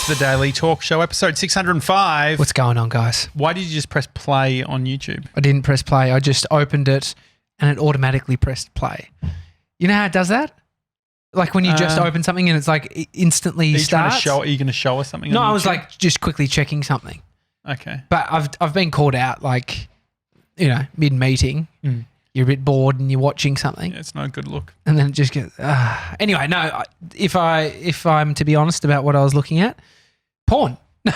It's the Daily Talk Show, episode 605. What's going on, guys? Why did you just press play on YouTube? I didn't press play. I just opened it and it automatically pressed play. You know how it does that? Like when you just open something and it's like it instantly starts. Are you going to show us something? No, on I was YouTube? like just quickly checking something. Okay. But I've been called out like, you know, mid-meeting. You're a bit bored and you're watching something. Yeah, it's no good look. And then it just gets... Anyway, no, if I'm to be honest about what I was looking at, porn. No.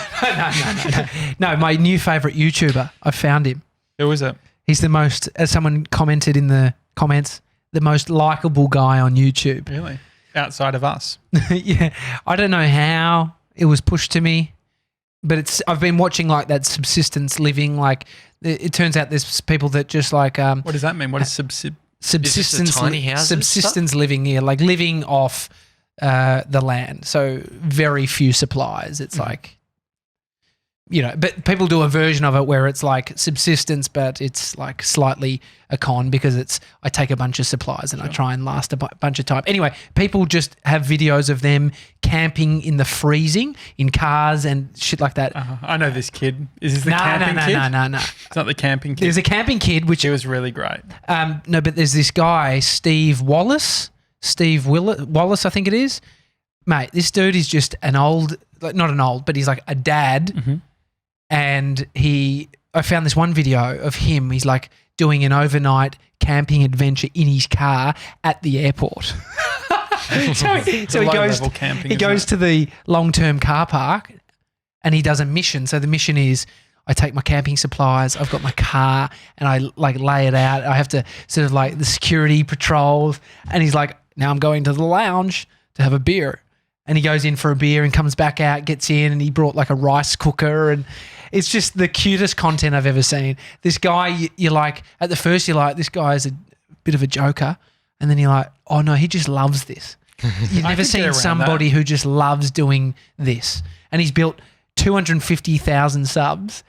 No, my new favourite YouTuber, I found him. Who is it? He's the most, as someone commented in the comments, the most likeable guy on YouTube. Really? Outside of us? Yeah. I don't know how it was pushed to me, but I've been watching like that subsistence living, like it turns out there's people that just like what does that mean? What is subsistence? Tiny houses subsistence living here, like living off the land. So very few supplies. It's like, you know, but people do a version of it where it's like subsistence, but it's like slightly a con because I take a bunch of supplies and I try and last a bunch of time. Anyway, people just have videos of them camping in the freezing in cars and shit like that. I know this kid. Is this the camping kid? No. It's not the camping kid. There's a camping kid, which... He was really great. No, but there's this guy, Wallis, I think it is. Mate, this dude is just an old... Like, not an old, but he's like a dad. Mm-hmm. And I found this one video of him. He's like doing an overnight camping adventure in his car at the airport. so he goes to the long-term car park and he does a mission. So the mission is I take my camping supplies, I've got my car and I like lay it out. I have to sort of like the security patrols and he's like, now I'm going to the lounge to have a beer. And he goes in for a beer and comes back out, gets in, and he brought like a rice cooker. And it's just the cutest content I've ever seen. This guy, you're like, at the first you're like, this guy is a bit of a joker. And then you're like, oh no, he just loves this. You've never seen somebody who just loves doing this. And he's built 250,000 subs.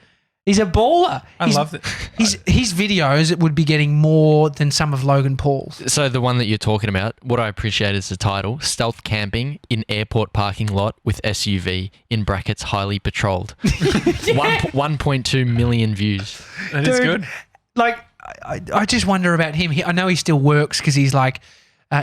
He's a baller. I love it. His videos would be getting more than some of Logan Paul's. So the one that you're talking about, what I appreciate is the title, Stealth Camping in Airport Parking Lot with SUV, in brackets, highly patrolled. 1.2 million views. That is good. Like, I just wonder about him. I know he still works because he's like,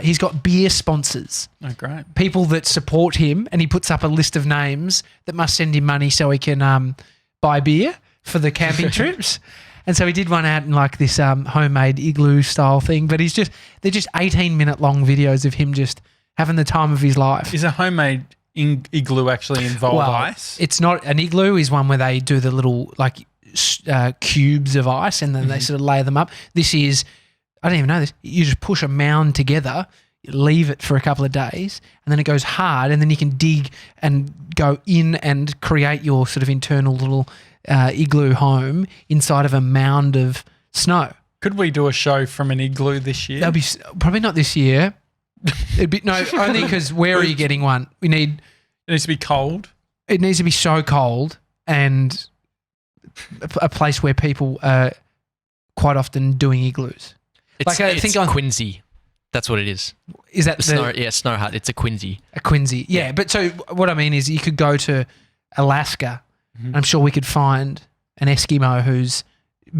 he's got beer sponsors. Oh, great. People that support him, and he puts up a list of names that must send him money so he can buy beer for the camping trips. And so he did one out in like this homemade igloo style thing, but they're just 18-minute long videos of him just having the time of his life. Is a homemade igloo actually involve ice? It's not an igloo, is one where they do the little like cubes of ice and then they sort of lay them up. This is, I don't even know this, you just push a mound together, you leave it for a couple of days and then it goes hard and then you can dig and go in and create your sort of internal little igloo home inside of a mound of snow. Could we do a show from an igloo this year? That'll be probably not this year. Only because where are you getting one? It needs to be cold. It needs to be so cold and a place where people are quite often doing igloos. It's Quincy. That's what it is. Is that Snow Hut. It's a Quincy. A Quincy, yeah. But so what I mean is you could go to Alaska. I'm sure we could find an Eskimo who's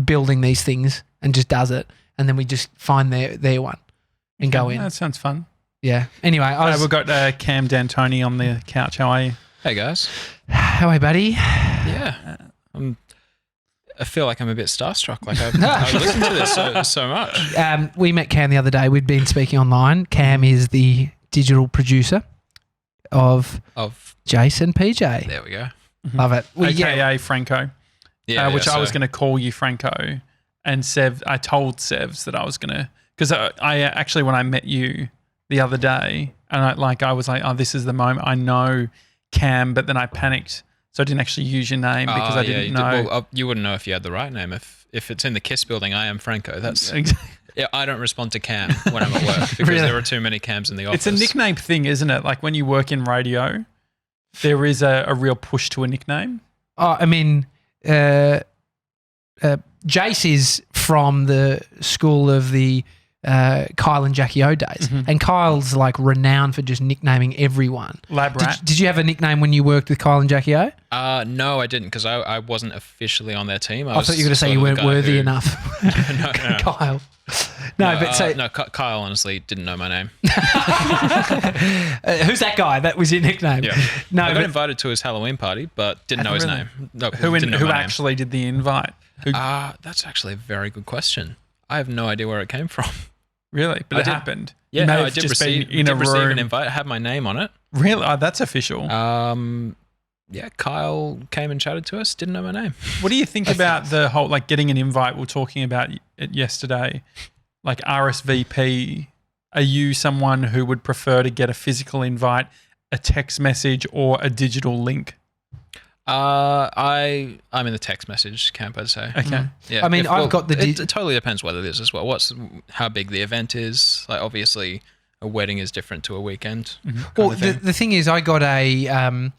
building these things and just does it, and then we just find their one and go in. That sounds fun. Yeah. Anyway, we've got Cam D'Antoni on the couch. How are you? Hey guys. How are you, buddy? Yeah. I feel like I'm a bit starstruck. Like I've listened to this so much. We met Cam the other day. We'd been speaking online. Cam is the digital producer of Jason PJ. There we go. Love it. AKA Franco. Yeah. I was going to call you Franco, and Sev. I told Sevs that I was going to, because I actually, when I met you the other day, and I was like, oh, this is the moment. I know Cam, but then I panicked, so I didn't actually use your name because I didn't know. Well, you wouldn't know if you had the right name. If it's in the KISS building, I am Franco. That's exactly. Yeah, I don't respond to Cam when I'm at work because there are too many Cams in the office. It's a nickname thing, isn't it? Like when you work in radio, there is a real push to a nickname. Oh, I mean, Jace is from the school of the Kyle and Jackie O days. And Kyle's like renowned for just nicknaming everyone. Lab rat. Did you have a nickname when you worked with Kyle and Jackie O? No, I didn't because I wasn't officially on their team. I thought you were going to say you weren't worthy enough. No. Kyle. Kyle honestly didn't know my name. Who's that guy? That was your nickname. Yeah. No, I got invited to his Halloween party, but didn't know his name. No, Who actually did the invite? That's actually a very good question. I have no idea where it came from. Really? But it happened. Yeah, You may no, I have did just receive, been in a receive room. an invite. I had my name on it. Really? Oh, that's official. Yeah, Kyle came and chatted to us. Didn't know my name. What do you think about the whole, like, getting an invite? We were talking about it yesterday. Like RSVP, are you someone who would prefer to get a physical invite, a text message, or a digital link? I'm in the text message camp, I'd say. Okay. Yeah. I mean, I've got the... It totally depends what it is as well. How big the event is. Like, obviously, a wedding is different to a weekend. Well, the thing is, I got a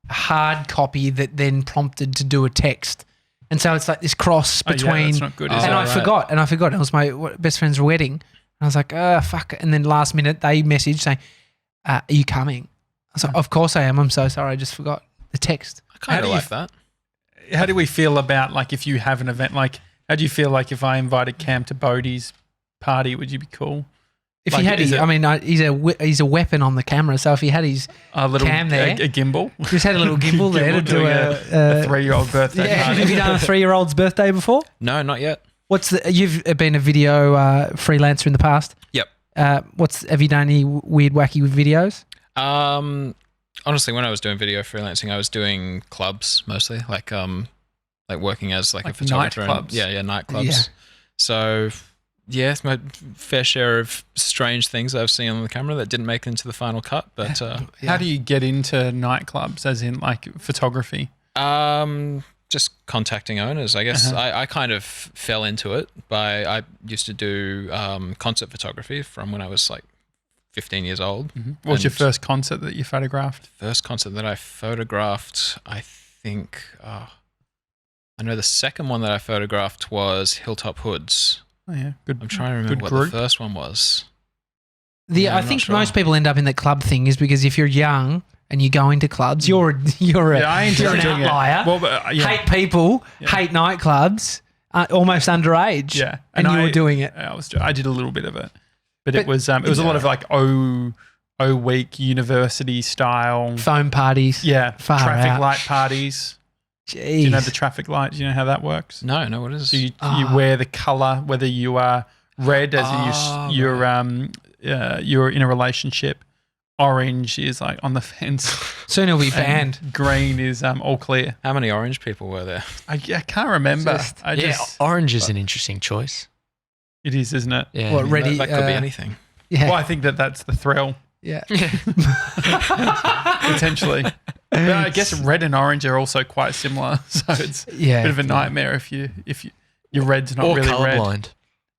hard copy that then prompted to do a text. And so it's like this cross between... that's not good, is and it? I forgot. It was my best friend's wedding. And I was like, fuck. And then last minute, they messaged saying, are you coming? I was like, of course I am. I'm so sorry. I just forgot the text. I kind of like that. How do we feel about, like, if you have an event? Like, how do you feel like if I invited Cam to Bodie's party, would you be cool? If like, he had he's a weapon on the camera. So if he had his little cam there, a gimbal, just had a little gimbal there to do a 3-year-old birthday yeah, party. have you done a 3-year-old's birthday before? No, not yet. You've been a video freelancer in the past? Yep. Have you done any weird, wacky videos? Honestly, when I was doing video freelancing, I was doing clubs mostly, like working as like a photographer. Nightclubs. Nightclubs. Yeah. So, yeah, it's my fair share of strange things that I've seen on the camera that didn't make it into the final cut. But How do you get into nightclubs, as in like photography? Just contacting owners, I guess. I kind of fell into it I used to do concert photography from when I was like 15 years old. What was your first concert that you photographed? First concert that I photographed, I think, I know the second one that I photographed was Hilltop Hoods. Oh yeah, good. I'm trying to remember what the first one was. I think most people end up in the club thing is because if you're young and you go into clubs, you're an outlier. Well, but, hate people, hate nightclubs, almost underage. Yeah, and you were doing it. I did a little bit of it. But it was a lot of like week university style foam parties. Yeah, Far traffic out. light parties. Jeez. Do you know the traffic light? Do you know how that works? No, what is so you wear the color, whether you are red as in you're in a relationship, orange is like on the fence. Soon it'll be banned. Green is all clear. How many orange people were there? I can't remember. Orange is an interesting choice. It is, isn't it? Yeah. What, ready? That could be anything. Yeah. Well, I think that's the thrill. Yeah. Potentially. But I guess red and orange are also quite similar. So it's a bit of a nightmare if your red's not really red. Colorblind.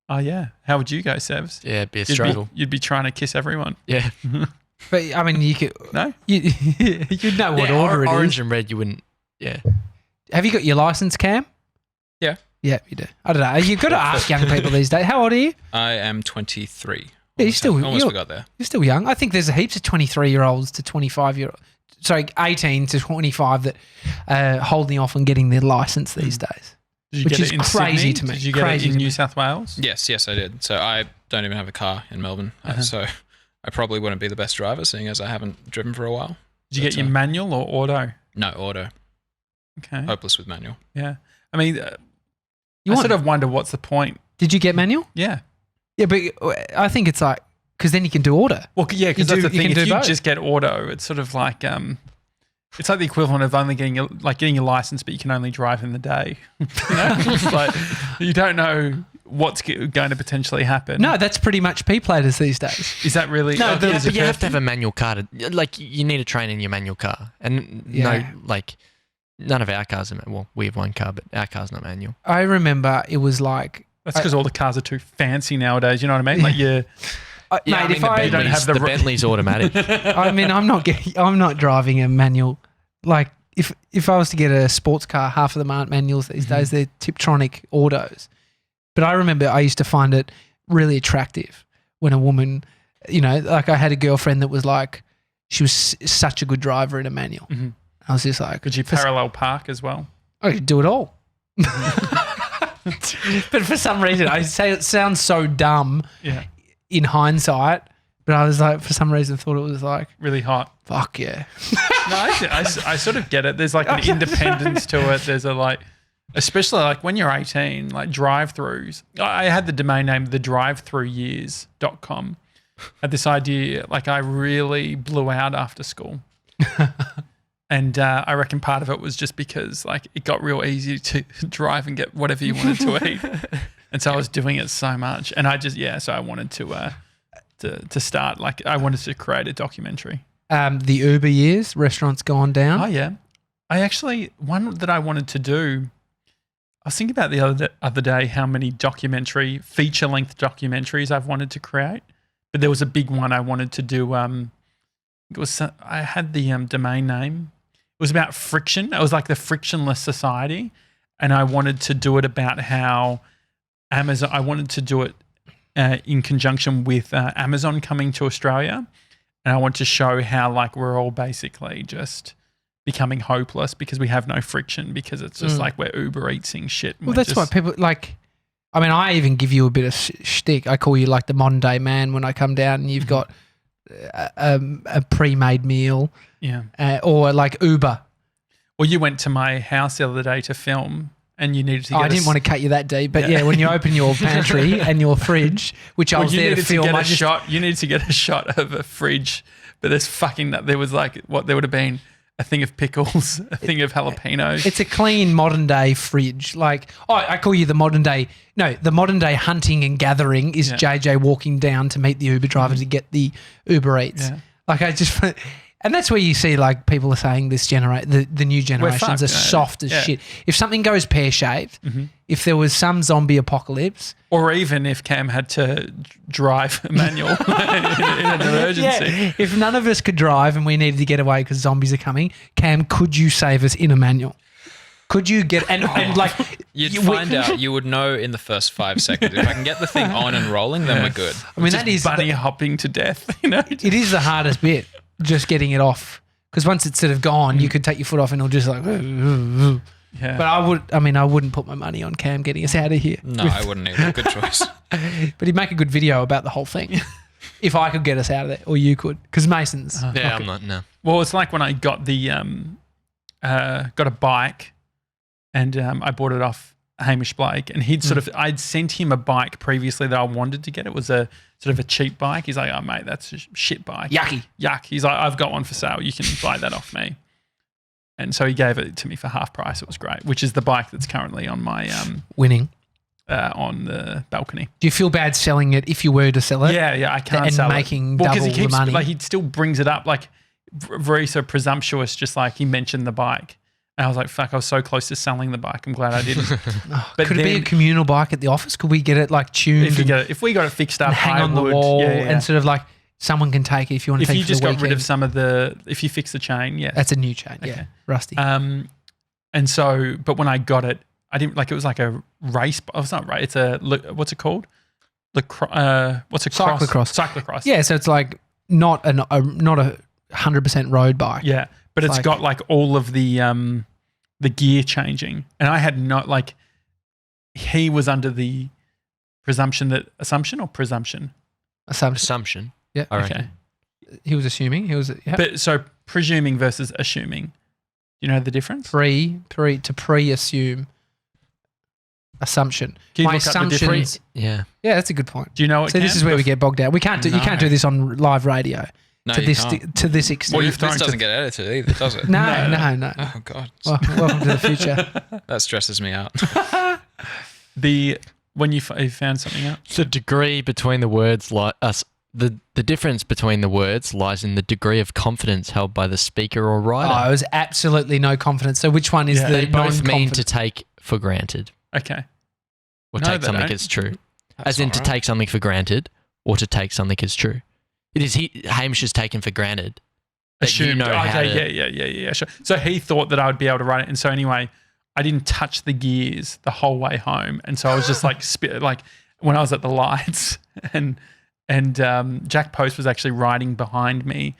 Oh, yeah. How would you go, Sevs? Yeah, it'd be a struggle. You'd be trying to kiss everyone. Yeah. But, I mean, you could... No? You'd know what order it is. Orange and red, you wouldn't... Yeah. Have you got your license, Cam? Yeah. Yeah, you do. I don't know. You've got to ask young people these days. How old are you? I am 23. Yeah, Almost got there. You're still young. I think there's heaps of 23-year-olds to 25-year-olds. Sorry, 18 to 25 that are holding off on getting their license these days. Did you which get is it in crazy Sydney? to me. Did you get it in New South Wales? Yes, I did. So I don't even have a car in Melbourne. So I probably wouldn't be the best driver, seeing as I haven't driven for a while. Did you get your manual or auto? No, auto. Okay. Hopeless with manual. Yeah. I mean, I sort of wonder what's the point. Did you get manual? Yeah. Yeah, but I think it's like, because then you can do auto. Well, yeah, because that's the thing. If you both. just get auto, it's sort of like it's like the equivalent of only getting your license, but you can only drive in the day. It's like you don't know what's going to potentially happen. No, that's pretty much P-platers these days. Is that really? No, but you have to have a manual car. You need to train in your manual car, and none of our cars are. Well, we have one car, but our car's not manual. I remember it was like. That's because all the cars are too fancy nowadays. You know what I mean? Like mate, if I don't have the Bentley's automatic. I mean, I'm not driving a manual. Like if I was to get a sports car, half of them aren't manuals these days. They're Tiptronic autos. But I remember I used to find it really attractive. when a woman, like I had a girlfriend that was like, she was such a good driver in a manual. Mm-hmm. I was just like, could you parallel park as well? I could do it all. But for some reason, I say it sounds so dumb in hindsight, but I was like, for some reason, thought it was like really hot. Fuck yeah. No, I sort of get it. There's like an independence to it. There's a like, especially like when you're 18, like drive-throughs. I had the domain name thedrivethroughyears.com. Had this idea, like I really blew out after school. And I reckon part of it was just because like it got real easy to drive and get whatever you wanted to eat. And so I was doing it so much. And I just, so I wanted to start, like I wanted to create a documentary. The Uber years, restaurants gone down. Oh, yeah. I actually, one that I wanted to do, I was thinking about the other day how many feature-length documentaries I've wanted to create. But there was a big one I wanted to do. I had the domain name. It was about friction. It was like the frictionless society. And I wanted to do it about how Amazon, I wanted to do it in conjunction with Amazon coming to Australia. And I want to show how like we're all basically just becoming hopeless because we have no friction because it's just like we're Uber Eatsing shit. Well, that's why people like, I mean, I even give you a bit of shtick. I call you like the modern day man when I come down and you've got a pre-made meal. Yeah. Or like Uber. Well, you went to my house the other day to film and you needed to get I didn't want to cut you that deep, but when you open your pantry and your fridge, which I was there to film. You needed to get a shot of a fridge, but there was like what there would have been a thing of pickles, a thing of jalapenos. It's a clean modern day fridge. Like, I call you the modern day. No, the modern day hunting and gathering is JJ walking down to meet the Uber driver to get the Uber Eats. Yeah. Like and that's where you see like people are saying the new generations are soft as shit. If something goes pear-shaped, if there was some zombie apocalypse. Or even if Cam had to drive a manual in an emergency. Yeah. If none of us could drive and we needed to get away because zombies are coming, Cam, could you save us in a manual? Could you get and like you'd find out? You would know in the first 5 seconds. If I can get the thing on and rolling, then we're good. I mean, that is bunny hopping to death. It is the hardest bit, just getting it off. Because once it's sort of gone, you could take your foot off and it'll just like. Yeah. But I wouldn't put my money on Cam getting us out of here. No, I wouldn't either. Good choice. But he'd make a good video about the whole thing. If I could get us out of there, or you could, because Mason's. I'm not. No. Well, it's like when I got got a bike. And I bought it off Hamish Blake, and I'd sent him a bike previously that I wanted to get. It was a sort of a cheap bike. He's like, "Oh mate, that's a shit bike. Yuck." He's like, "I've got one for sale. You can buy that off me." And so he gave it to me for half price. It was great, which is the bike that's currently on my winning on the balcony. Do you feel bad selling it if you were to sell it? Yeah, I can't sell making double the money. Like he still brings it up, like very so presumptuous, just like he mentioned the bike. And I was like, fuck, I was so close to selling the bike. I'm glad I didn't. But could it be a communal bike at the office? Could we get it like tuned? If we got it fixed up, hang on the wall and sort of like someone can take it if you want to take it for the weekend. If you just got rid of some of if you fix the chain, yeah. That's a new chain, yeah. Rusty. And so, but when I got it, I didn't, like it was like a race, it's not right, it's what's it called? What's a cross? Cyclocross. Yeah, so it's like not a 100% road bike. Yeah. But it's got like all of the gear changing. And I had he was under the assumption. Assumption. Yeah. Okay. He was assuming. But so presuming versus assuming. Do you know the difference? Pre-assume assumption. My assumptions. Yeah, that's a good point. Do you know what? So this is where we get bogged down. You can't do this on live radio. No, to this extent. Well, this doesn't get edited either, does it? No. Oh, God. Well, welcome to the future. That stresses me out. When you found something out? The degree between the words, the difference between the words lies in the degree of confidence held by the speaker or writer. Oh, it was absolutely no confidence. So which one is the They both mean non-confident? to take for granted. Okay. Or take something as true. As in to take something for granted or to take something as true. It is Hamish is taken for granted. Assumed. Yeah. Sure. So he thought that I would be able to run it. And so anyway, I didn't touch the gears the whole way home. And so I was just like, like when I was at the lights and and Jack Post was actually riding behind me,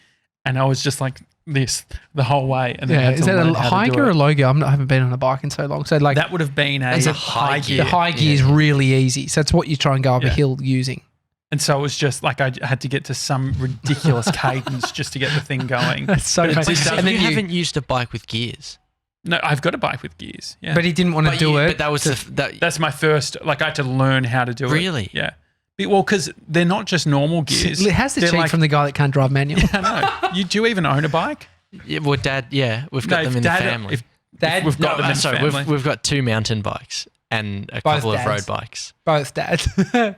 and I was just like this the whole way. And then I had Is to that learn a how to high do gear or it. low gear? I haven't been on a bike in so long. So like That would have been a Is it high gear. the high gear is really easy. So it's what you try and go up a Yeah. hill using. And so it was just like I had to get to some ridiculous cadence just to get the thing going. That's so But it funny. just So And then you you- haven't used a bike with gears. No, I've got a bike with gears. Yeah. But he didn't want to do it. But that was That's my first, like I had to learn how to do it. Really? Yeah. Well, because they're not just normal gears. It has the They're cheek like- from the guy that can't drive manual. I know. Do you even own a bike? yeah, well, Dad. Yeah, we've got No, them if in Dad- the family. if Dad, we've got them in the sorry, family. we've got 2 mountain bikes and a Both couple of road dads. bikes. both dads. Dad,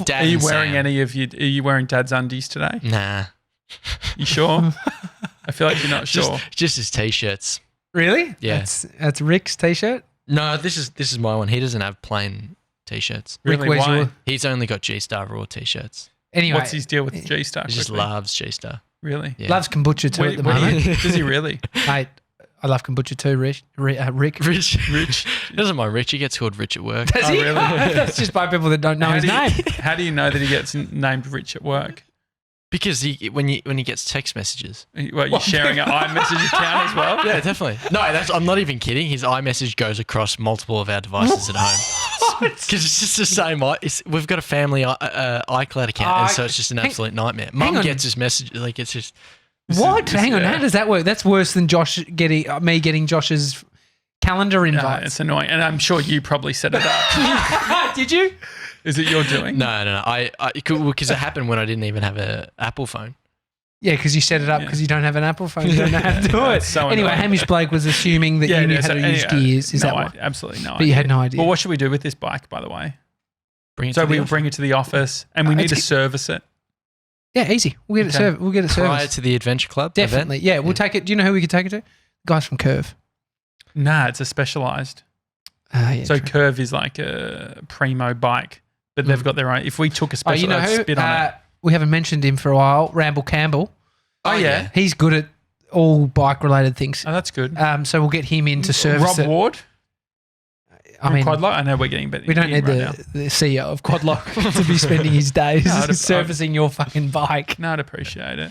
Are Dad you and wearing Sam. are you wearing Dad's undies today? Nah, You sure? I feel like you're not sure. just his t-shirts. Really? Yeah. That's Rick's t-shirt. No, this is my one. He doesn't have plain t-shirts. Rick, Really? where's Why? your- He's only got G-Star Raw t-shirts. Anyway, What's his deal with G Star? He just loves G-Star. Really? Yeah. loves kombucha too at the moment. Does he really? Mate, I love kombucha too, Rick. Rick. Rich. He doesn't mind Rich. He gets called Rich at work. Does Oh, he? really? That's just by people that don't know his name. How do you know that he gets named Rich at work? Because when he gets text messages. Well, you're sharing an iMessage account as well? Yeah, definitely. No, I'm not even kidding. His iMessage goes across multiple of our devices at home. Because it's just the same. We've got a family iCloud account, and so it's just an absolute nightmare. Mum on. gets his message. Like, it's just. What? Hang on. yeah. How does that work? That's worse than me getting Josh's calendar No, invites. it's annoying. And I'm sure you probably set it up. Did you? Is it your doing? No. Because it happened when I didn't even have an Apple phone. Yeah, because you set it up because you don't have an Apple phone. You don't know how to do Yeah, it. it's so Anyway, annoying. Hamish Blake was assuming that you knew how to use gears. Is that what? Absolutely no. But you had no idea. Well, what should we do with this bike, by the way? Bring it So to the we'll office. bring it to the office and we need to it's- service it. Yeah, easy. We'll get it Okay. serviced. We'll get it prior serviced. to the Adventure Club. Definitely. event? Yeah, we'll take it. Do you know who we could take it to? Guys from Curve. Nah, it's a specialized. Yeah, So true. Curve is like a primo bike, but they've got their own. If we took a Oh, you know specialized who? spit on it. We haven't mentioned him for a while. Ramble Campbell. Oh, yeah. He's good at all bike-related things. Oh, that's good. So we'll get him in to service Rob it. Ward I from mean, Quadlock. I know we're getting better. we don't need right now. the CEO of Quadlock to be spending his days No, servicing your fucking bike. No, I'd appreciate it.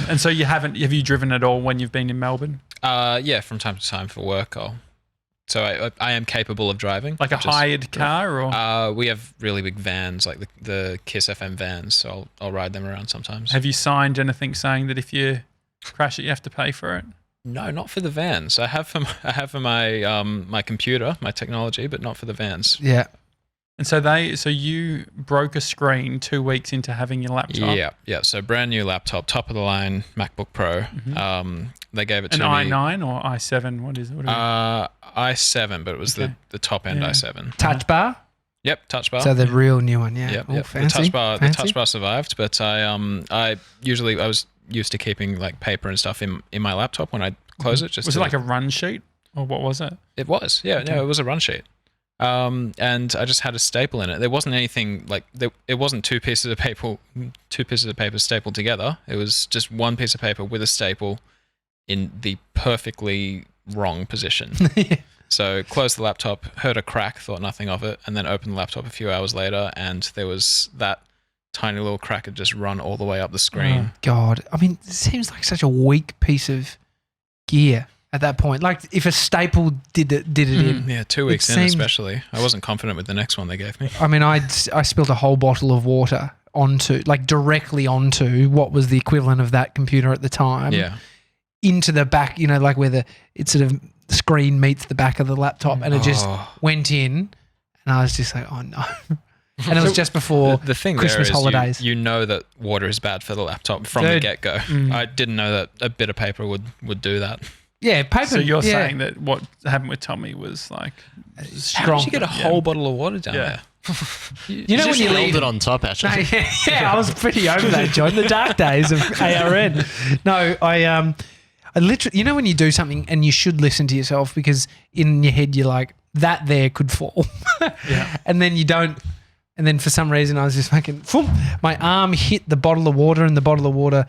And so have you driven at all when you've been in Melbourne? Yeah, from time to time for work. I am capable of driving. Like a hired car or We have really big vans, like the Kiss FM vans. So I'll ride them around sometimes. have you signed anything saying that if you crash it, you have to pay for it? No, not for the vans. I have for my my computer, my technology, but not for the vans. Yeah. And so you broke a screen 2 weeks into having your laptop. Yeah. So brand new laptop, top of the line MacBook Pro. They gave it An to me. i9 or i7? What is it? What i7, but it was Okay. the top end Yeah. i7. Touch bar. Yep, touch bar. So the real new one. Yeah. Yep, Oh, yep. fancy. The Fancy. touch bar survived, but I was used to keeping like paper and stuff in my laptop when I close it. Just was to, it like a run sheet or what was it? It was, yeah. Okay. No, it was a run sheet. And I just had a staple in it. There wasn't anything like it wasn't two pieces of paper stapled together. It was just one piece of paper with a staple in the perfectly wrong position. So closed the laptop, heard a crack, thought nothing of it, and then opened the laptop a few hours later, and there was that tiny little crack had just run all the way up the screen. Oh, God. I mean, it seems like such a weak piece of gear at that point. Like if a staple did it in. Yeah, 2 weeks in seemed- especially. I wasn't confident with the next one they gave me. I mean, I spilled a whole bottle of water directly onto what was the equivalent of that computer at the time. Yeah. Into the back, like where the screen meets the back of the laptop, and it just went in, and I was just like, oh no. And it was just before The thing Christmas there is holidays. You know that water is bad for the laptop from the Dude. get-go. I didn't know that a bit of paper would do that. Yeah, paper. So you're yeah. saying that what happened with Tommy was like How Strong. did you get a whole bottle of water down Yeah. there? You know when just you held leave it on top, actually. yeah, I was pretty over that, John. The dark days of ARN. No, I literally, when you do something and you should listen to yourself because in your head you're like, that there could fall. Yeah. And then you don't. And then for some reason I was just fucking, boom, my arm hit the bottle of water and the bottle of water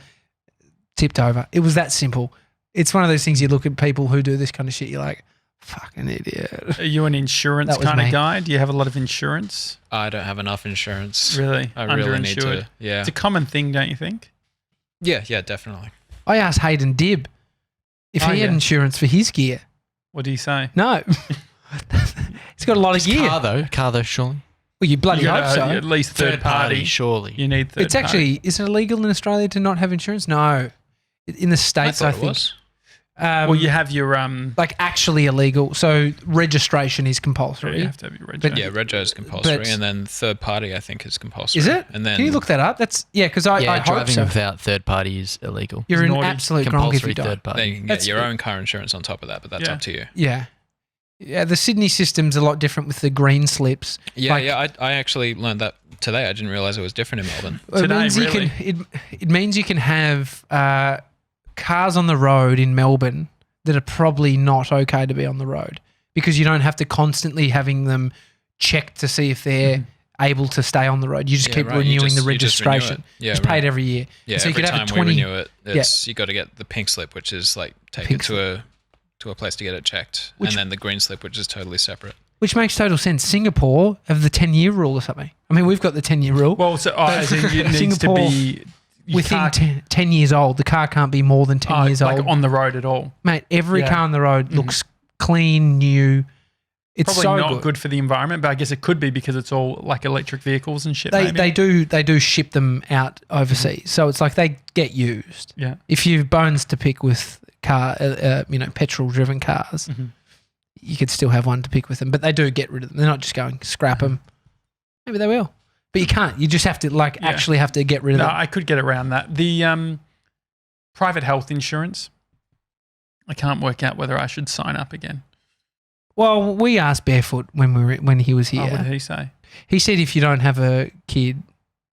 tipped over. It was that simple. It's one of those things you look at people who do this kind of shit, you're like, Fucking idiot. Are you an insurance That was kind of me. guy? Do you have a lot of insurance? I don't have enough insurance. Really? I really need Underinsured? to. Yeah. It's a common thing, don't you think? Yeah, definitely. I asked Hayden Dibb if Oh, he had yeah. insurance for his gear. What do you say? No. He's got a lot of gear. Car though, surely. Well, you bloody You hope gotta, so. at least third party. surely. You need third It's party. actually, is it illegal in Australia to not have insurance? No. In the States, I, I thought think. it was. Well, you have your Like actually illegal. So registration is compulsory. you have to have your But- reg. Yeah, rego is compulsory, But- and then third party I think is compulsory. Is it? And then Can you look that up? That's because I hope driving so. without third party is illegal. You're It's an naughty. absolute gronk if Compulsory you don't. third party. then you can That's- get your own car insurance on top of that, but that's Yeah. up to you. Yeah. Yeah, the Sydney system's a lot different with the green slips. Yeah, Like- I actually learned that today. I didn't realize it was different in Melbourne. Today, it means really? it means you can have cars on the road in Melbourne that are probably not okay to be on the road because you don't have to constantly having them checked to see if they're able to stay on the road. You just Yeah, keep right, you renewing just- the you just renew registration. it. Yeah, It's paid right. every year. Yeah, So you every could have a time 20 we renew it, it's you got to get the pink slip, which is like take pink it to a place to get it checked, Which- and then the green slip, which is totally separate. which makes total sense. Singapore have the 10-year rule or something. I mean, we've got the 10-year rule. Well, so as in it needs to Singapore, be you Within can't- 10 years old, the car can't be more than 10 years like old. on the road at all. Mate, every Yeah. car on the road looks clean, new. It's Probably so not good for the environment, but I guess it could be because it's all like electric vehicles and shit. They maybe. they do ship them out overseas, so it's like they get used. Yeah. If you've bones to pick with petrol driven cars, Mhm. you could still have one to pick with them, but they do get rid of them. They're not just going scrap them. Maybe they will, but you can't. You just have to Yeah. actually have to get rid of No, them. I could get around that. The private health insurance, I can't work out whether I should sign up again. Well, we asked Barefoot when he was Oh, what here. did he say? He said if you don't have a kid,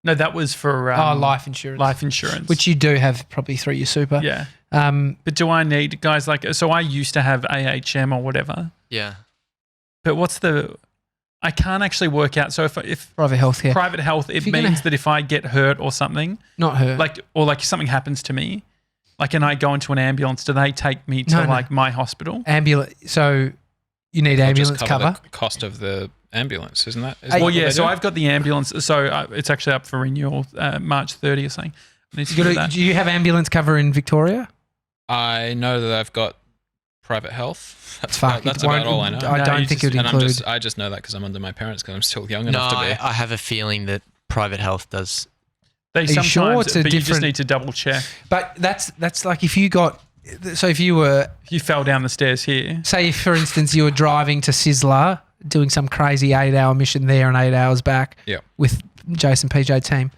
No, that was for life insurance, life insurance. which you do have probably through your super. yeah. Um, But do I need guys like so I used to have AHM or whatever. Yeah. But I can't actually work out. So if private healthcare, private health, it If you're means gonna- that if I get hurt or something, not her. like something happens to me, like and I go into an ambulance, do they take me to No, no. like my hospital? Ambulance. So you need They'll ambulance just cover cover. the cost of the ambulance, isn't that? Well, Well, what yeah. they So do? I've got the ambulance. So it's actually up for renewal March 30 or something. I need to do that. Do you have ambulance cover in Victoria? I know that I've got private health. That's Fuck, about, that's it won't- about all I know. I No, don't you think just- it would and include. I just know that because I'm under my parents because I'm still young No, enough to be. I have a feeling that private health does. They you sometimes, sure it's a but you just different- need to double check. But that's like if you got. So if you were, If you fell down the stairs here, say, if, for instance, you were driving to Sizzler, doing some crazy 8-hour mission there and 8 hours back Yep. with Jason PJ team,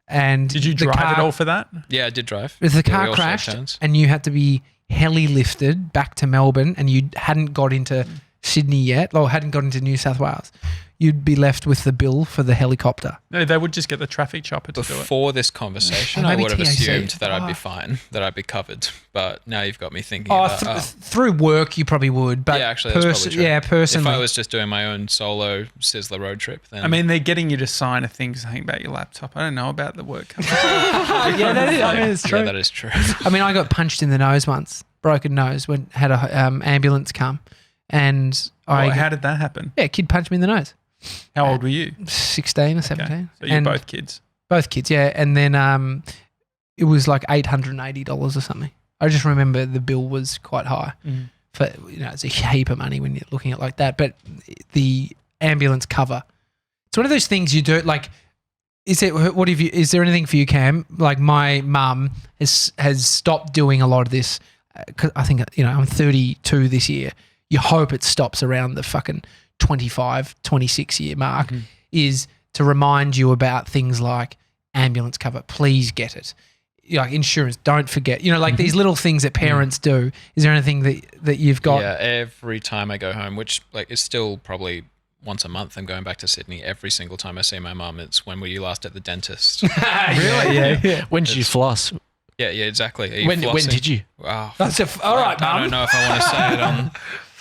and did you the drive car, at all for that? Yeah, I did drive. If the Yeah, we car all showed crashed turns. and you had to be heli lifted back to Melbourne and you hadn't got into Sydney yet, or hadn't got into New South Wales, you'd be left with the bill for the helicopter. No, they would just get the traffic chopper to do it. Before this conversation, Oh, I maybe would have TAC. assumed that I'd be Oh. fine, that I'd be covered. But now you've got me thinking Oh, about, through work you probably would, but yeah, actually, that's probably true. yeah, personally, if I was just doing my own solo Sizzler road trip, then I mean, they're getting you to sign a thing saying about your laptop. I don't know about the work. yeah, that is, I mean, it's true. yeah, that is true. I mean, I got punched in the nose once, broken nose, when had a ambulance come, and How did that happen? kid punched me in the nose. How old were you? 16 or 17. So you're And both kids. both kids, yeah. And then it was like $880 or something. I just remember the bill was quite high. For it's a heap of money when you're looking at it like that. But the ambulance cover, it's one of those things you do. Like, is there anything for you, Cam? Like my mum has stopped doing a lot of this. 'Cause I think I'm 32 this year. You hope it stops around the fucking 25, 26 year mark. Is to remind you about things like ambulance cover. Please get it. Like insurance, don't forget. These little things that parents do. Is there anything that you've got? Yeah, every time I go home, which like is still probably once a month, I'm going back to Sydney. Every single time I see my mum, it's when were you last at the dentist? Really? Yeah. When did you floss? yeah, exactly. Are you When flossing? did you? Wow. That's all right, I Mum. don't know if I want to say it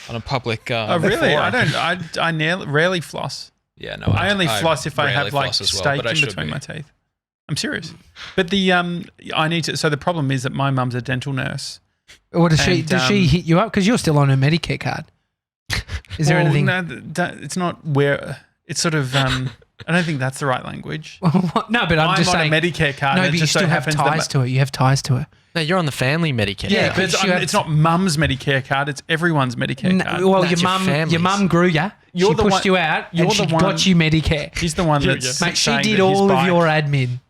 on a public. Oh, really? forum. I rarely floss. Yeah, no. I only floss if I rarely have like floss as well, steak but I in should between be. my teeth. I'm serious. But I need to. So the problem is that my mum's a dental nurse. Or does And, she hit you up because you're still on her Medicare card? Is there anything? No, it's not where. It's sort of. I don't think that's the right language. No, but I'm just on saying. a Medicare card. No, and but it you just still so have happens ties to it. You have ties to it. No, you're on the family Medicare. Yeah, Yeah, but it's not mum's Medicare card. It's everyone's Medicare card. Well, That's your your mum grew you. You're She the pushed one- you out, you're and the she one- got you Medicare. He's the one that's Mate, she saying did that his all of bike- your admin.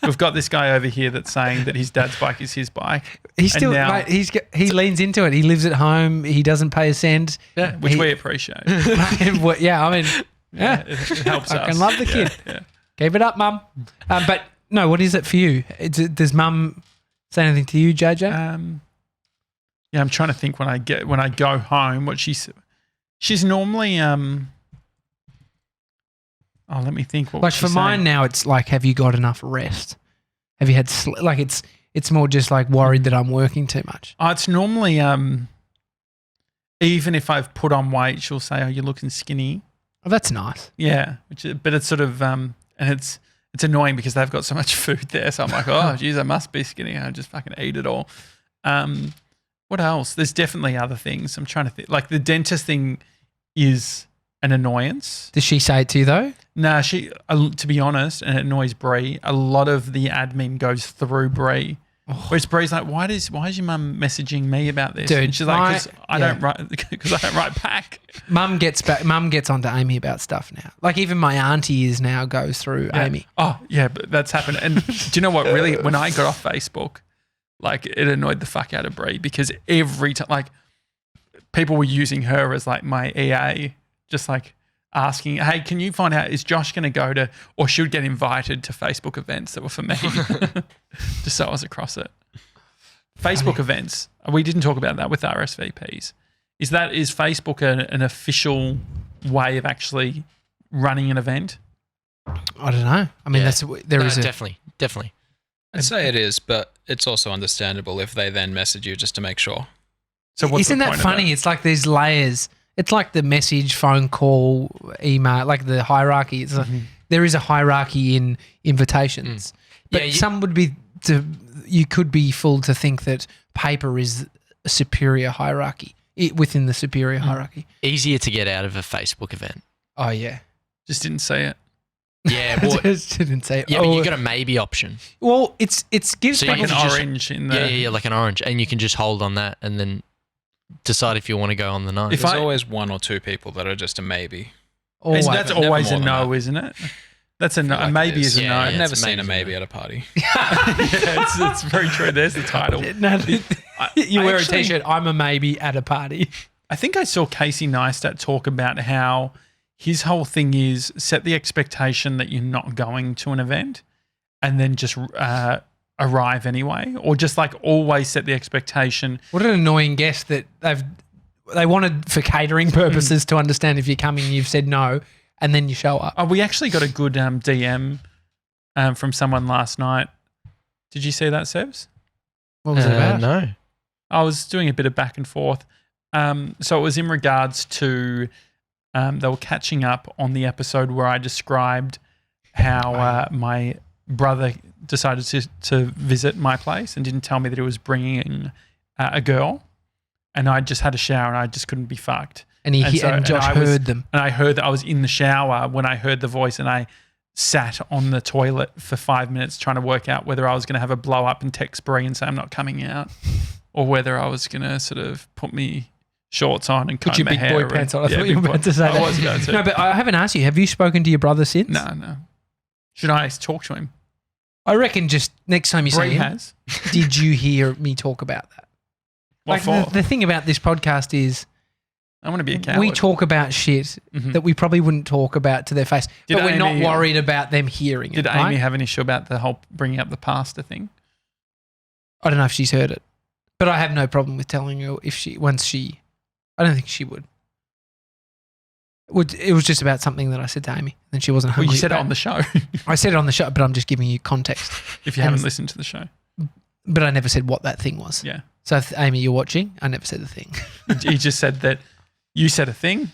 We've got this guy over here that's saying that his dad's bike is his bike. He's And still, now- mate, he leans into it. He lives at home. He doesn't pay a cent. Yeah. Which He- we appreciate. Yeah, I mean, yeah. It helps us. I can love the kid. Yeah. Keep it up, mum. But no, what is it for you? Does mum say anything to you, JJ? Yeah, I'm trying to think when I go home what she's normally let me think. What Like was for she mine saying? now, it's like, have you got enough rest? Have you had like it's more just like worried that I'm working too much. Oh, it's normally even if I've put on weight, she'll say, "Oh, you're looking skinny." Oh, that's nice. Yeah, but it's sort of and it's annoying because they've got so much food there. So I'm like, oh, geez, I must be skinny. I just fucking eat it all. What else? There's definitely other things. I'm trying to think. Like the dentist thing is an annoyance. Does she say it to you though? Nah, to be honest, and it annoys Bree, a lot of the admin goes through Bree. Whereas Bree's like, why is your mum messaging me about this? Dude, and she's like, because I yeah. don't write back. Mum gets onto Amy about stuff now. Like even my auntie goes through Yeah. Amy. Oh, yeah, but that's happened. And do you know what? Really, when I got off Facebook, like it annoyed the fuck out of Bree because every time, like people were using her as like my EA, just like asking, hey, can you find out, is Josh going to go to, or should get invited to Facebook events that were for me? Just so I was across it. Facebook events. We didn't talk about that with RSVPs. Is Facebook an official way of actually running an event? I don't know. I mean, Yeah. there is definitely. I'd say it is, but it's also understandable if they then message you just to make sure. So what's Isn't the that point of funny? It's like there's layers. It's like the message, phone call, email, like the hierarchy. It's there is a hierarchy in invitations. But some would be you could be fooled to think that paper is a superior hierarchy within the superior hierarchy. Easier to get out of a Facebook event. Oh yeah. Just didn't say it. Yeah, well, Just didn't say it. yeah, but you got a maybe option. Well, it gives So people Like an just- orange in the. Yeah, like an orange, and you can just hold on that and then decide if you want to go on the night. There's always one or two people that are just a maybe. always. That's Never always more a than no, that. isn't it? That's a no. Like A it maybe is. is a Yeah, no. I've yeah. never it's seen a maybe maybe at a party. Yeah, it's very true. There's the title. No, you I wear actually- a t-shirt. I'm a maybe at a party. I think I saw Casey Neistat talk about how his whole thing is set the expectation that you're not going to an event and then just arrive anyway, or just like always set the expectation. What an annoying guess that they wanted for catering purposes to understand if you're coming, you've said no, and then you show up. Oh, we actually got a good DM from someone last night. Did you see that, Sebs? What was it about? No. I was doing a bit of back and forth. So it was in regards to they were catching up on the episode where I described how my brother decided to visit my place and didn't tell me that he was bringing a girl, and I just had a shower and I just couldn't be fucked. And Josh heard them. And I heard that I was in the shower when I heard the voice, and I sat on the toilet for 5 minutes trying to work out whether I was going to have a blow up and text Bree and say I'm not coming out, or whether I was going to sort of put me shorts on and Put comb your my big hair. boy pants on. I yeah, thought you were big about boy- to say I that. was going to. No, but I haven't asked you. Have you spoken to your brother since? No. Should I talk to him? I reckon just next time you see Bree him, has. did you hear me talk about that? What for? The thing about this podcast is I want to be a coward. we talk about shit that we probably wouldn't talk about to their face, Did but we're not Amy- worried about them hearing Did it. Amy right? have an issue about the whole bringing up the pasta thing? I don't know if she's heard it, but I have no problem with telling her I don't think she would. It was just about something that I said to Amy, and she wasn't Well, hungry. you said it about on the show. I said it on the show, but I'm just giving you context. If you And- haven't listened to the show, But I never said what that thing was. yeah, So if, Amy, you're watching, I never said the thing. he just said that you said a thing.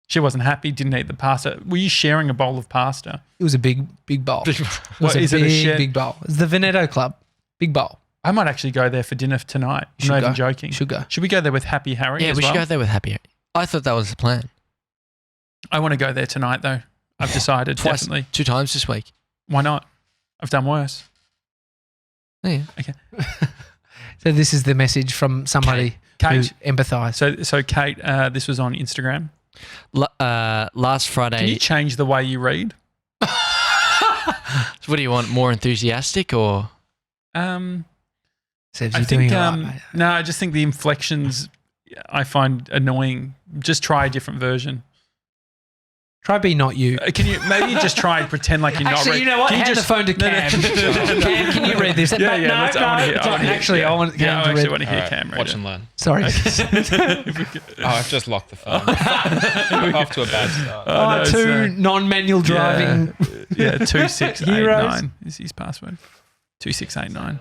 She wasn't happy. Didn't eat the pasta. Were you sharing a bowl of pasta? It was a big bowl. It was What, is it a share- big bowl. It's the Veneto Club. Big bowl. I might actually go there for dinner tonight. I'm Should not go. even joking. Should go. Should we go there with Happy Harry? Yeah, as we well? should go there with Happy. I thought that was the plan. I want to go there tonight, though. I've decided, Twice, definitely. 2 times this week. Why not? I've done worse. Oh, yeah. Okay. So this is the message from somebody Kate. who empathised. So Kate, this was on Instagram. Last Friday. Can you change the way you read? So what do you want? More enthusiastic or? Says I you're think, doing it right, mate. no, I just think the inflections I find annoying. Just try a different version. Try be not you. Can you maybe just try and pretend like you're not Actually, reading? you know what? Can you Hand just the phone to Cam. Cam, can you read this? Yeah, yeah. No, let's- I wanna hear- I wanna hear- actually, yeah. I want Yeah, Cam I to actually read. want to hear All right, Cam read watch it. and learn. Sorry. Oh, I've just locked the phone. Off to a bad start. no, it's, two non-manual driving. Yeah, 2689 Heroes. is his password. 2689.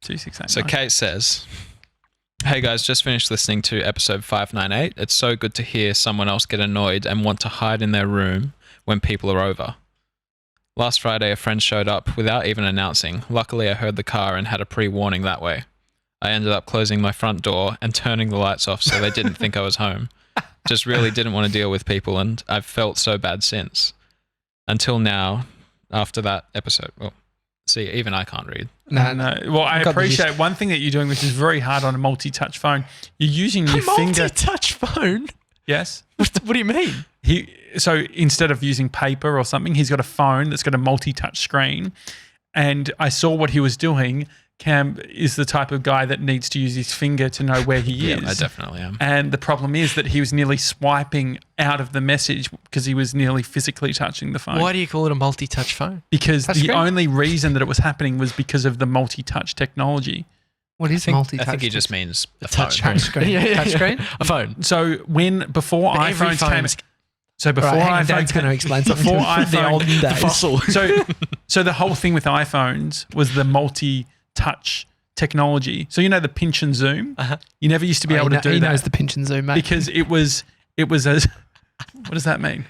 2689. So Kate says, "Hey guys, just finished listening to episode 598. It's so good to hear someone else get annoyed and want to hide in their room when people are over. Last Friday, a friend showed up without even announcing. Luckily, I heard the car and had a pre-warning that way. I ended up closing my front door and turning the lights off so they didn't think I was home. Just really didn't want to deal with people, and I've felt so bad since. Until now, after that episode." Well, see, even I can't read. No. Well, I I've got the appreciate one thing that you're doing, which is very hard on a multi-touch phone. You're using your finger. Multi-touch phone? Yes. What do you mean? So instead of using paper or something, he's got a phone that's got a multi-touch screen. And I saw what he was doing. Cam is the type of guy that needs to use his finger to know where he is. I definitely am. And the problem is that he was nearly swiping out of the message because he was nearly physically touching the phone. Why do you call it a multi-touch phone? Because Touch the screen? only reason that it was happening was because of the multi-touch technology. What is I multi-touch? think he just means a touch phone. touch screen. Touch screen. A phone. So before But every iPhones came, phone's so before Right, hang on, iPhones Dad's going to explain something before from the iPhone- olden the days. fossil. so the whole thing with iPhones was the multi-touch technology. So you know the pinch and zoom. Uh-huh. You never used to be able to do He that knows the pinch and zoom, mate. because it was as. What does that mean?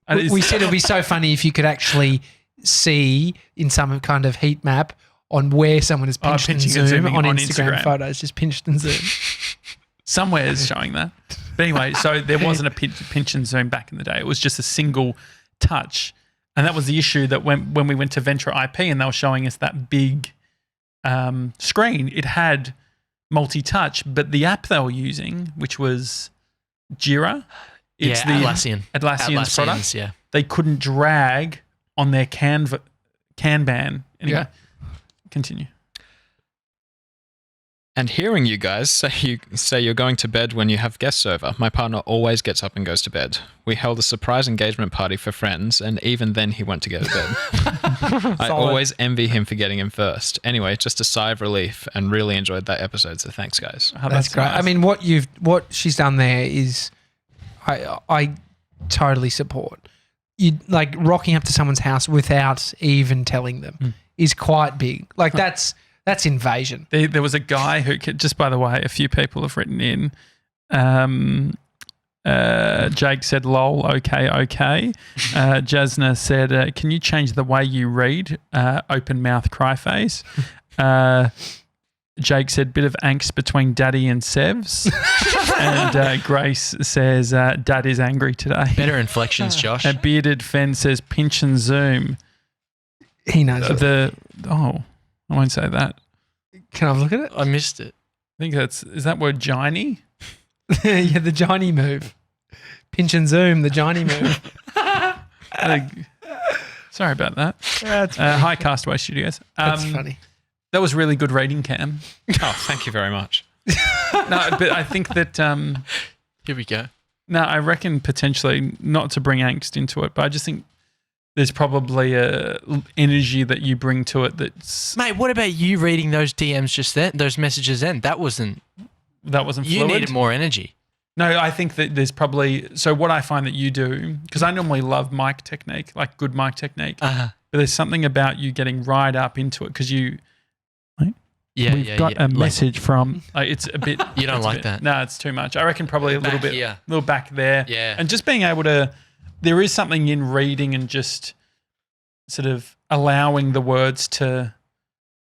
We said it would be so funny if you could actually see in some kind of heat map on where someone has pinched and pinching and zoom zooming on on Instagram Instagram. photos, just pinched and zoom. Somewhere is showing that. But anyway, so there wasn't a pinch and zoom back in the day. It was just a single touch. And that was the issue that when we went to Venture IP and they were showing us that big screen, it had multi-touch, but the app they were using, which was Jira, it's the Atlassian. Atlassian's product, Atlassian's, yeah. they couldn't drag on their Kanban. Anyway, Yeah. continue. And hearing you guys say you're going to bed when you have guests over, my partner always gets up and goes to bed. We held a surprise engagement party for friends, and even then he went to go to bed. I always envy him for getting in first. Anyway, just a sigh of relief, and really enjoyed that episode, so thanks, guys. Oh, That's great. nice. I mean, what she's done there is, I totally support. You like rocking up to someone's house without even telling them is quite big. Like that's invasion. There was a guy who, just by the way, a few people have written in. Jake said, lol, okay. Jasna said, can you change the way you read? Open mouth cry face. Jake said, bit of angst between Daddy and Sevs. And Grace says, Dad is angry today. Better inflections, Josh. And Bearded Fen says, pinch and zoom. He knows. I won't say that. Can I look at it? I missed it. I think is that word giny? Yeah, the Johnny move. Pinch and zoom, the Johnny move. Sorry about that. That's Hi, Castaway Studios. That's funny. That was really good reading, Cam. Oh, thank you very much. No, but I think that Here we go. I reckon potentially not to bring angst into it, but I just think there's probably a energy that you bring to it that's Mate, what about you reading those DMs just then, those messages then? That wasn't fluid. You needed more energy. No, I think that there's probably so what I find that you do, because I normally love mic technique, like good mic technique, Uh-huh. but there's something about you getting right up into it because you. Yeah, We've got a message from. It's a bit. You don't it's a like bit- that. No, it's too much. I reckon probably a little Back bit, here. little back there. Yeah. And just being able to. There is something in reading and just sort of allowing the words to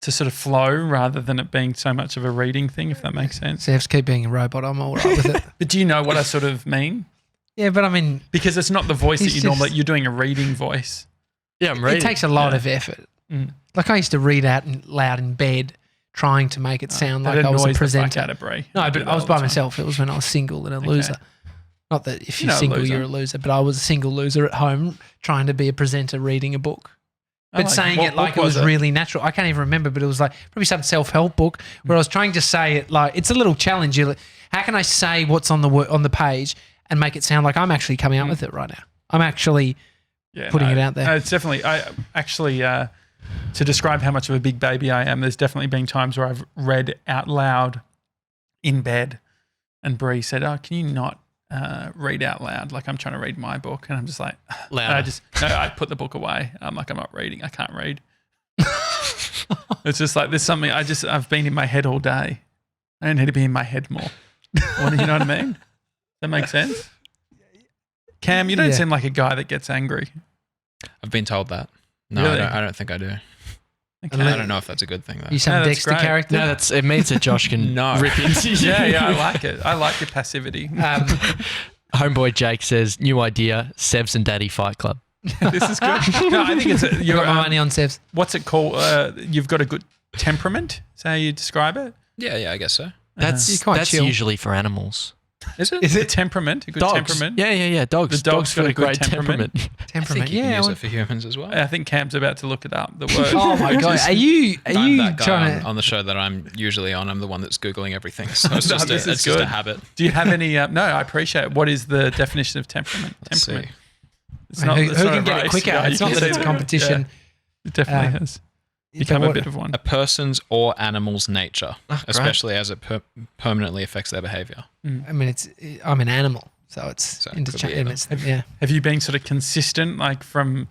to sort of flow rather than it being so much of a reading thing, if that makes sense. So you have to keep being a robot. I'm all right with it. But do you know what I sort of mean? Yeah, but I mean, Because it's not the voice that It's you just- normally, you're doing a reading voice. Yeah, I'm reading. it takes a lot Yeah. of effort. Mm. Like I used to read out loud in bed, trying to make it sound like I was a annoys the fuck presenter. out of Brie. No, I do but that I was all by the time. myself. It was when I was single and a loser. Not that if You're you're not a single, loser. you're a loser, but I was a single loser at home trying to be a presenter reading a book. I But like saying what it like book it was it? really natural. I can't even remember, but it was like probably some self-help book where I was trying to say it like it's a little challenge. You're like, how can I say what's on the page and make it sound like I'm actually coming up with it right now? I'm actually putting it out there. No, it's definitely. I actually to describe how much of a big baby I am. There's definitely been times where I've read out loud in bed, and Brie said, "Oh, can you not read out loud? Like I'm trying to read my book," and I'm just like, Louder. I put the book away. I'm like, I'm not reading. I can't read. It's just like there's something. I've been in my head all day. I don't need to be in my head more. You know what I mean? That makes sense. Cam, you don't Yeah. seem like a guy that gets angry. I've been told that. No, Really? I don't think I do. Okay. I don't know if that's a good thing though. You some No, that's Dexter great. character? No, it means that Josh can No. rip into you. Yeah, I like it. I like your passivity. Homeboy Jake says, new idea, Sevs and Daddy Fight Club. This is good. No, I think it's You you're, got my money on Sevs. what's it called? You've got a good temperament. Is that how you describe it? Yeah, I guess so. You're That's quite chill. usually for animals. Is it? Is it temperament? A good Dogs. temperament? Yeah. Dogs. The dog's got a good great temperament. I think Temperament. you can Yeah. use well- it for humans as well. I think Cam's about to look it up. The word. Oh my god! Are you I'm that guy trying to? on the show that I'm usually on. I'm the one that's Googling everything. So it's No, just, this is it's just good. a habit. Do you have any? No, I appreciate it. What is the definition of temperament? Let's see. Temperament. It's Who it's can a get it race. quicker? Yeah, It's you not can that see it's a the- competition. Yeah, it definitely has become a bit of one. A person's or animal's nature, great. especially as it permanently affects their behavior. I mean, I'm an animal, so it's So it could be interchangeable. Yeah. Have you been sort of consistent, like from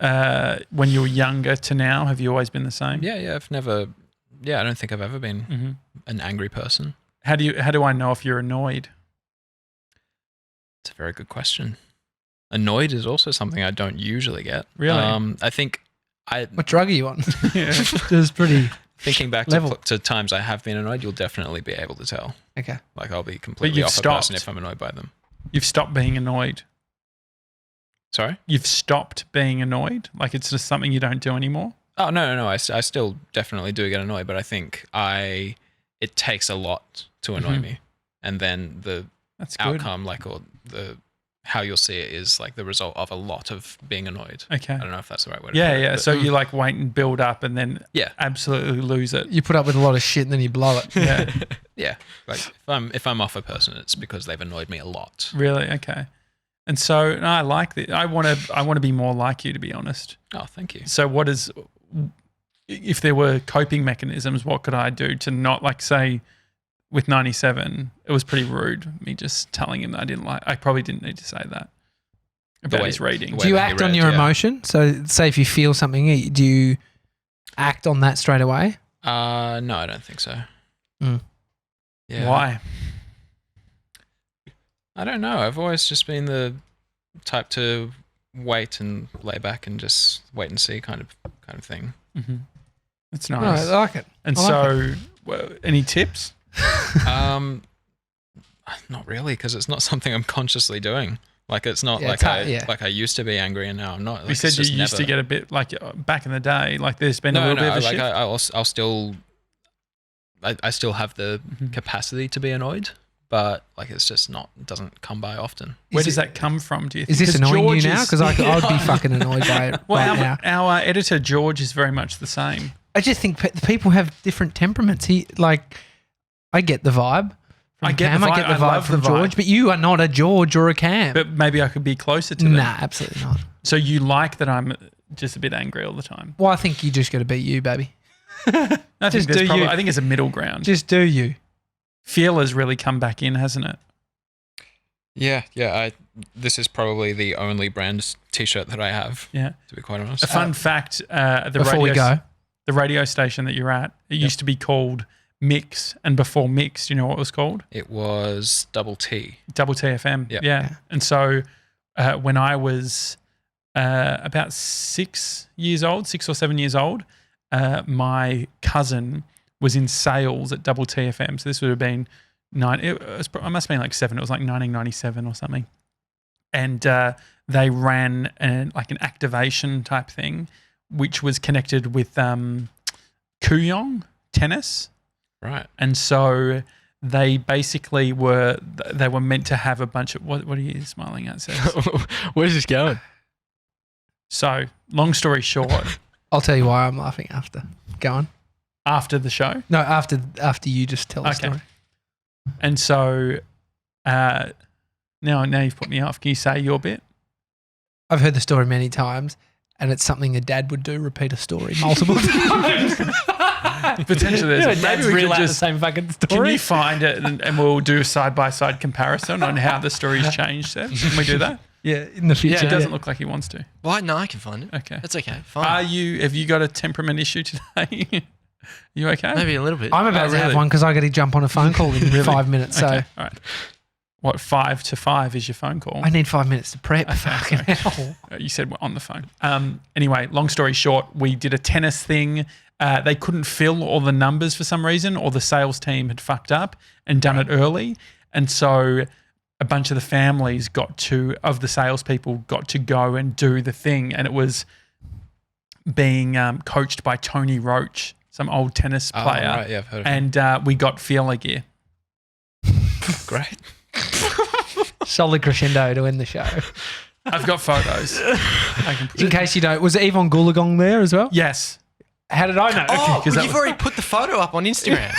when you were younger to now? Have you always been the same? Yeah, I don't think I've ever been Mm-hmm. an angry person. How do I know if you're annoyed? It's a very good question. Annoyed is also something I don't usually get. Really? I think What drug are you on? Yeah. It's pretty thinking back Level. to times I have been annoyed, you'll definitely be able to tell. okay. Like I'll be completely you've off a person stopped. if I'm annoyed by them. You've stopped being annoyed. Sorry? You've stopped being annoyed. Like it's just something you don't do anymore. Oh no! I still definitely do get annoyed, but I think it takes a lot to annoy Mhm. me, and then the That's good. outcome, how you'll see it is like the result of a lot of being annoyed. Okay. I don't know if that's the right way to Yeah, put it. yeah. but So you like wait and build up and then Yeah. absolutely lose it. You put up with a lot of shit and then you blow it. Yeah. yeah, like if I'm off a person, it's because they've annoyed me a lot. Really? Okay. And so no, I like that. I want to be more like you, to be honest. Oh, thank you. So if there were coping mechanisms, what could I do to not like say with 97, it was pretty rude me just telling him that I probably didn't need to say that about way- his reading. the way Do you that he act on read, your yeah. emotion? So, say if you feel something, do you act on that straight away? No, I don't think so. Mm. Yeah. Why? I don't know. I've always just been the type to wait and lay back and just wait and see kind of thing. Mm-hmm. That's No, nice. I like it. And I like so, well, any tips? Not really, because it's not something I'm consciously doing. Like it's not Yeah, like it's hard, yeah. like I used to be angry and now I'm not. Like, You said it's you just used to never- get a bit like back in the day, like there's been a No, little bit of a like shift. I'll still. I still have the Mhm. capacity to be annoyed, but like it's just not. It doesn't come by often. Where Is does it- that come from, do you think? Is this 'Cause annoying George you now? is- Because I would be fucking annoyed by it Well, right now. our editor, George, is very much the same. I just think people have different temperaments. I get the vibe from I get Cam. the I get the vibe. I vibe love from the vibe. George, but you are not a George or a Cam. But maybe I could be closer to them. Nah, absolutely not. So you like that I'm just a bit angry all the time? Well, I think you just got to be you, baby. I Just do you. I think it's a middle ground. Just do you. Feel has really come back in, hasn't it? Yeah. This is probably the only brand T-shirt that I have. Yeah. To be quite honest. A fun fact: Before we go, the radio station that you're at, it used to be called Mix, and before Mix, do you know what it was called? It was Double T. Double TFM. Yep. Yeah. And so when I was about 6 or 7 years old, my cousin was in sales at Double TFM. So this would have been it must have been like 7. It was like 1997 or something. And they ran an activation type thing, which was connected with Kooyong tennis. Right. And so they basically were meant to have a bunch of what are you smiling at, Seth? Where's this going? So long story short, I'll tell you why I'm laughing after. Go on. after the show. No, after you just tell the story. And so now you've put me off. Can you say your bit? I've heard the story many times, and it's something a dad would do, repeat a story multiple times. Potentially, Dads reel out the same fucking story. Can you find it and we'll do a side-by-side comparison on how the story's changed, Seth? Can we do that? Yeah, in the future. It doesn't look like he wants to. Why? No, I can find it. Okay. That's okay. Fine. Have you got a temperament issue today? You okay? Maybe a little bit. I'm about to have one because I got to jump on a phone call in 5 minutes. So Okay, all right. What, 5 to 5 is your phone call? I need 5 minutes to prep. Okay, Fucking hell. You said we're on the phone. Anyway, long story short, we did a tennis thing. They couldn't fill all the numbers for some reason, or the sales team had fucked up and done it early. And so a bunch of the families of the salespeople got to go and do the thing. And it was being coached by Tony Roach, some old tennis player. Right, yeah, I've heard of him. And we got Fiela gear. Great. Solid crescendo to end the show. I've got photos. I can put In case you don't, was Yvonne Goolagong there as well? Yes. How did I know? Oh, because that you've was- already put the photo up on Instagram.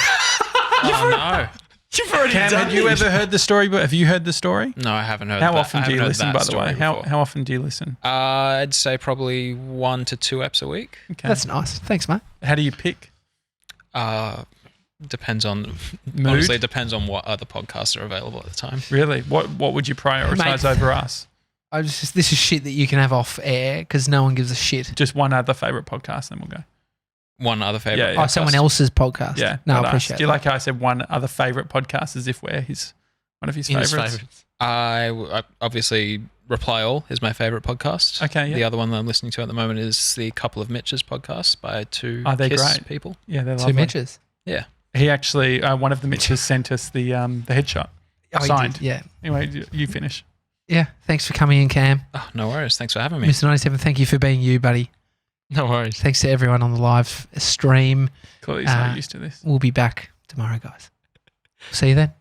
Oh, no. You've already Cam, done had you it. ever heard the story? But have you heard the story? No, I haven't heard that. How often I do you haven't heard listen, that by the story way? before. How often do you listen? I'd say probably 1 to 2 eps a week. Okay. That's nice. Thanks, mate. How do you pick? Depends on Mood? honestly, it depends on what other podcasts are available at the time. Really? What would you prioritize Mate. over us? This is shit that you can have off air because no one gives a shit. Just one other favorite podcast, then we'll go. One other favorite. Yeah. Oh, someone else's podcast. Yeah. No, not I us. appreciate Do you that. like how I said one other favorite podcast as if we're one of his In his favorites? favourites. I obviously Reply All is my favorite podcast. Okay, yeah. The other one that I'm listening to at the moment is the Couple of Mitches podcast by two Oh, they're Kiss great. people. Yeah, they're Two lovely. Mitches. Yeah. He actually, one of the Mitches sent us the headshot. Oh, he Signed. did, yeah. Anyway, you finish. Yeah. Thanks for coming in, Cam. Oh, no worries. Thanks for having me. Mr. 97, thank you for being you, buddy. No worries. Thanks to everyone on the live stream. Clearly, he's not used to this. We'll be back tomorrow, guys. See you then.